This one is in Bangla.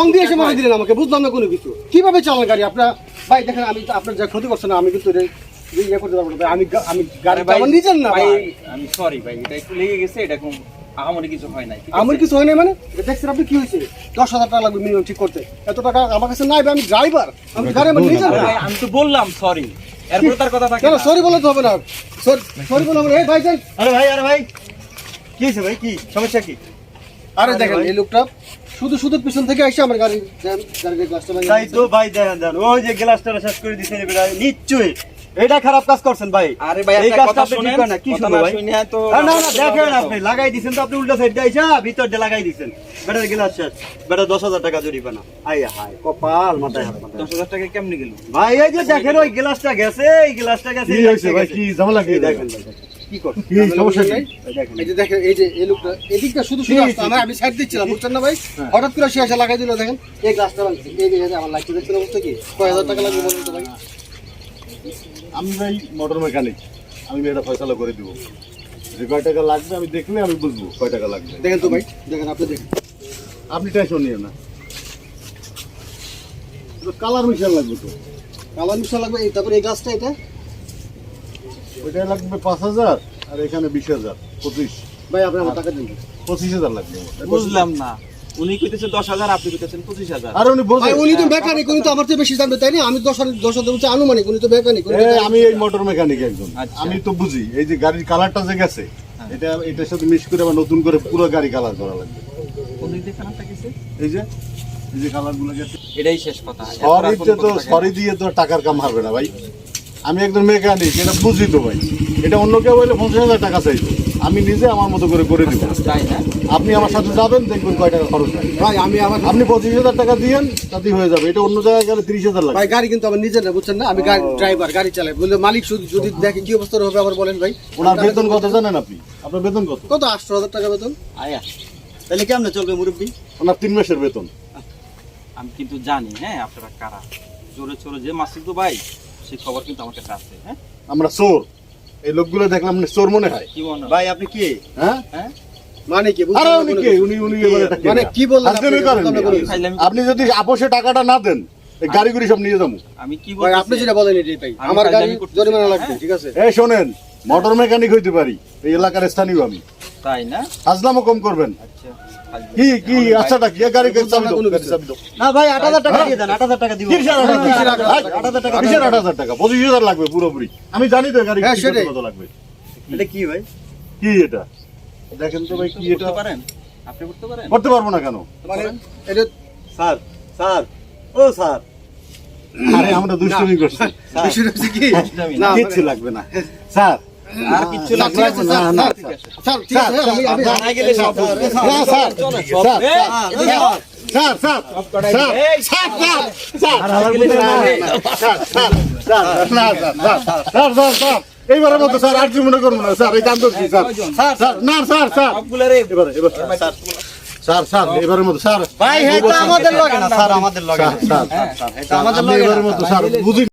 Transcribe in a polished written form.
রং দিয়ে এসে মারা দিলেন আমাকে, বুঝলাম না কোনো কিছু। কিভাবে চালান গাড়ি আপনার? ভাই দেখেন, আমি আপনার যা ক্ষতি করছেন না, আমি কিন্তু ইয়ে করতে পারবো না। আমি গাড়ি আমার নিজের না ভাই। আমি সরি ভাই, এটা একটু লেগে গেছে, এটা কোন আহামরি কিছু হয় নাই। আমার কিছু হয় না মানে? দেখছেন আপনি কি হয়েছে? 10,000 টাকা লাগবে মিনিমাম ঠিক করতে। এত টাকা আমার কাছে নাই ভাই, আমি ড্রাইভার, আমি গাড়ি আমার নিজের না। ভাই আমি তো বললাম সরি, এরপর তার কথা থাকে কেন সরি বলে তো হবে না? সরি বলে হবে না। এই ভাই যান। আরে ভাই কি হয়েছে ভাই, কি সমস্যা কি? আরে দেখেন এই লোকটা শুধু পিছন থেকে এসে আমার গাড়ির গ্লাসটা ভাঙিয়ে তাই তো ভাই, দেন ওই যে গ্লাসটা শেষ করে দিছেন, এবারে নিশ্চয়ই এটা খারাপ কাজ করছেন ভাই। আরে ভাই এই একটা কাজটা কথা আপনি ঠিক শুনেন, করেন না। কি কথা শুনবো না ভাই? শুনে তো না দেখেন, আপনি লাগাই দিছেন তো, আপনি উল্টা সাইড দিয়ে আইসা ভিতর দিয়ে লাগাই দিছেন। বেটার গ্লাস শেষ, বেটা 10,000 টাকা জরিমানা। আই হাই কপাল, মাথায় হাত মাথায়। 10,000 টাকা কেমনে গেল? ভাই এই যে দেখেন ওই গ্লাসটা গেছে, এই গ্লাসটা গেছে। কি হয়েছে ভাই, কি ঝামেলা কি? দেখেন কি করছেন, কি সমস্যা কি? দেখেন এই যে দেখেন, এই যে এই লোকটা এদিকটা শুধু আসতো, আমি সাইড দিচ্ছিলাম, বুঝছেন না ভাই? হঠাৎ করে সে এসে লাগাই দিল। দেখেন এই গ্লাসটা ভাঙছে, এই যে আমার লাগছে, দেখছেন অবস্থা কি? কয় হাজার টাকা লাগবে বলুন তো ভাই? আমি ভাই মোটর মেকানিক, আমি এটা ফয়সালা করে দিব। যে কয় টাকা লাগবে আমি দেখলে আমি বুঝবো কয় টাকা লাগবে। দেখেন তো ভাই, দেখেন আপনি দেখেন। আপনি টেনশন নিয়ে না, কালার মিশাল লাগবে তো। কালার মিশা লাগবে। এই তারপরে এই গ্লাসটা, এটা ওইটা লাগবে 5,000 আর এখানে 20,000, 25। ভাই আপনি আমার টাকা দিন। 25,000 লাগবে। বুঝলাম না, উনি কইতেছেন 10,000, আপনি কইতেছেন 25,000। আর উনি ভাই উনি তো মেকানিক, উনি তো আমার থেকে বেশি জানবে তাই না? আমি 10,000 বলছি আনুমানিক, উনি তো মেকানিক। আমি এই মোটর মেকানিক একজন, আচ্ছা। আমি তো বুঝি। এই যে গাড়ির কালারটা যে গেছে, এটার সাথে মিক্স করে আবার নতুন করে পুরো গাড়ি কালার করা লাগবে। কোন দিক দিয়ে খারাপটা গেছে? এই যে কালার গুলো গেছে, এটাই শেষ কথা। সরি দিয়ে তো টাকার কাম হবে না ভাই। আমি একজন মেকানিক, এটা বুঝি তো ভাই। এটা অন্য কেউ হইলে 50,000 টাকা চাইতো, আমি নিজে আমার মতো করে দিব। তাই না? আপনি আমার সাথে যাবেন, দেখবেন কয় টাকা খরচ হয়। ভাই আমি আবার আপনি 25,000 টাকা দিয়েন, তাতেই হয়ে যাবে। এটা অন্য জায়গায় গেলে 30,000 লাগবে। ভাই গাড়ি কিন্তু আমার নিজের না, বুঝছেন না? আমি গাড়ি ড্রাইভার, গাড়ি চালাই। বলে মালিক শুধু যদি দেখে কি অবস্থা হবে আবার বলেন ভাই। ওনার বেতন কত জানেন আপনি? আপনার বেতন কত? কত? 8,000 টাকা বেতন। আয়া তাহলে কেমনে চলবে মুরব্বী? ওনার 3 মাসের বেতন। আমি কিন্তু জানি, হ্যাঁ আপনারা কারা। জোরে চোরে যে মাসিক তো ভাই, সেই খবর কিন্তু আমার কাছে আছে। হ্যাঁ আমরা চোর, এই লোকগুলো দেখলাম না চোর মনে হয়। কি মনে হয়? ভাই আপনি কি? হ্যাঁ, হ্যাঁ মানে কি? আরে বুঝছেন না উনি কোনো কে? কিছু? উনি এবার এটা কে? মানে কি বললেন আপনি? হাজলামি করেন বুঝলাম না নি? কোনো কিছু। খাইলাম। আপনি যদি আপোষে টাকাটা না দেন, এই গাড়িগুলি সব নিয়ে যাবো। আমি কি ভাই বলছি? আপনি যেটা বলেন এটাই ভাই, আমি আমার গাড়ি ফাইজলামি করতেছি। জরিমানা লাগবে, হ্যাঁ। ঠিক আছে? এই শোনেন, মোটর মেকানিক হইতে পারি, এই এলাকার স্থানীয় আমি। তাই না? হাজলামও কম করবেন। আচ্ছা কি আচ্ছাটা কি? গাড়ি চাবি দাও, গাড়ি চাবি দাও। না ভাই 8,000 টাকা দিয়ে দেন, 8,000 টাকা দিব। কিসের 8,000 টাকা? 8,000 টাকা কিসের 8,000 টাকা? 25,000 লাগবে পুরোপুরি। আমি জানি তো গাড়ি হ্যাঁ, সেটাই। কত লাগবে। এটা কি ভাই? কি এটা? দেখেন তো ভাই, কি এটা? করতে পারেন? আপনি করতে পারেন? করতে পারবো না কেন? মানে এটা স্যার ও স্যার, আরে আমরা দুষ্টুমি করছি। বিষয়টা হচ্ছে কি? না, কিচ্ছু লাগবে না স্যার। আর কিচ্ছু স্যার, ঠিক আছে, স্যার, না, স্যার, স্যার, ঠিক আছে, আমি জানা গেলে সব না, স্যার, স্যার, এই, স্যার, স্যার, স্যার, এই, স্যার, স্যার, স্যার, এইবারের মতো স্যার আর মনে করবো না স্যার, এই কাম করছি স্যার, স্যার, না স্যার, স্যার, সবগুলারে এবার স্যার, স্যার, এবারের মতো স্যার, ভাই এটা আমাদের লগে না স্যার, আমাদের লগে না। স্যার, এটা আমাদের আপনি লগে এবারের না। মতো স্যার বুঝি